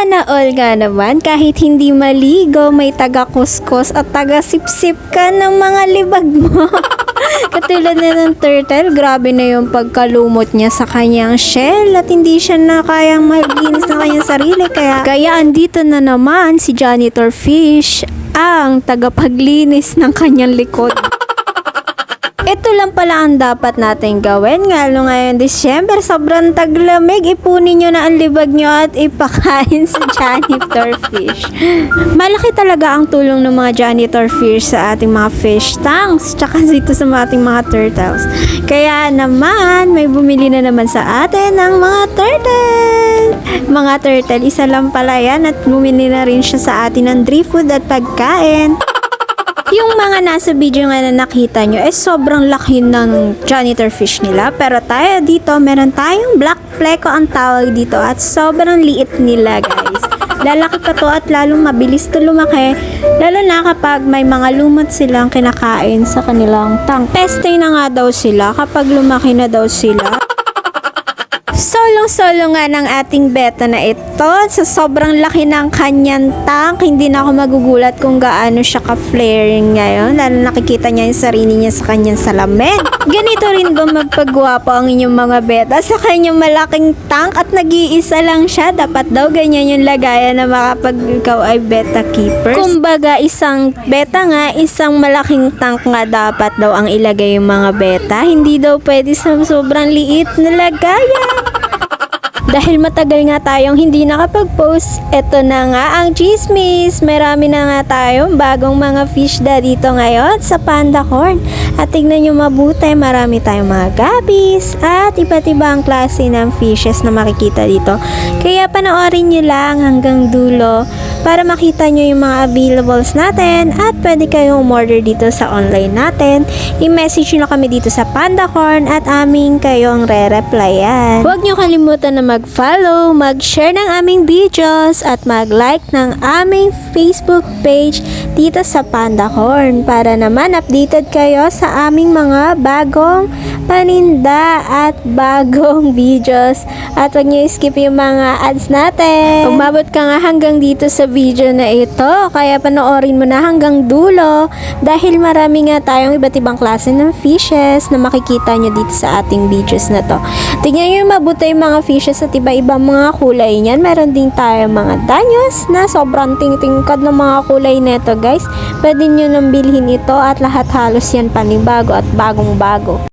Sana all nga naman, kahit hindi maligo, may taga-kuskus at taga-sip-sip ka ng mga libag mo. Katulad na ng turtle, grabe na yung pagkalumot niya sa kanyang shell at hindi siya na kayang maglinis ng kanyang sarili. Kaya andito na naman si janitor fish, ang tagapaglinis ng kanyang likod. Ito lang pala ang dapat natin gawin. Ngalo ngayon December, sobrang taglamig. Ipunin nyo na ang libag nyo at ipakain sa janitor fish. Malaki talaga ang tulong ng mga janitor fish sa ating mga fish tanks, tsaka dito sa ating mga turtles. Kaya naman, may bumili na naman sa atin ng mga turtle. Mga turtle, isa lang pala yan at bumili na rin siya sa atin ng dry food at pagkain. Yung mga nasa video nga na nakita nyo, sobrang laki ng janitor fish nila. Pero tayo dito, meron tayong black pleco ang tawag dito at sobrang liit nila, guys. Lalaki pa to at lalong mabilis to lumaki. Lalo na kapag may mga lumot silang kinakain sa kanilang tank. Peste na nga daw sila kapag lumaki na daw sila. Solong-solo nga ng ating beta na ito. Sa sobrang laki ng kanyang tank, hindi na ako magugulat kung gaano siya ka-flaring ngayon. Lalo nakikita niya yung sarili niya sa kanyang salamin. Ganito rin ba magpagwapo ang inyong mga beta sa kanyang malaking tank at nag-iisa lang siya? Dapat daw ganyan yung lagayan na makapag ikaw ay beta keepers. Kumbaga, isang beta nga, isang malaking tank nga dapat daw ang ilagay yung mga beta. Hindi daw pwede sa sobrang liit na lagayan. Dahil matagal nga tayong hindi nakapag-post, eto na nga ang chismis. Marami na nga tayong bagong mga fish dito ngayon sa Panda Corn. At tignan nyo mabuti, marami tayong mga guppies at iba't ibang klase ng fishes na makikita dito. Kaya panoorin nyo lang hanggang dulo para makita nyo yung mga availables natin at pwede kayong umorder dito sa online natin. I-message nyo kami dito sa Panda Corn at aming kayong re-replyan. Huwag nyo kalimutan na mag-follow, mag-share ng aming videos at mag-like ng aming Facebook page dito sa Panda Corn para naman updated kayo sa aming mga bagong paninda at bagong videos. At huwag nyo skip yung mga ads natin. Umabot ka nga hanggang dito sa video na ito, kaya panoorin mo na hanggang dulo dahil marami nga tayong iba't ibang klase ng fishes na makikita nyo dito sa ating videos na to. Tingnan nyo yung mabuti yung mga fishes at iba-ibang mga kulay niyan. Meron din tayong mga danyos na sobrang tingkad ng mga kulay neto, guys. Pwede nyo nang bilhin ito at lahat halos yan panibago at bagong-bago.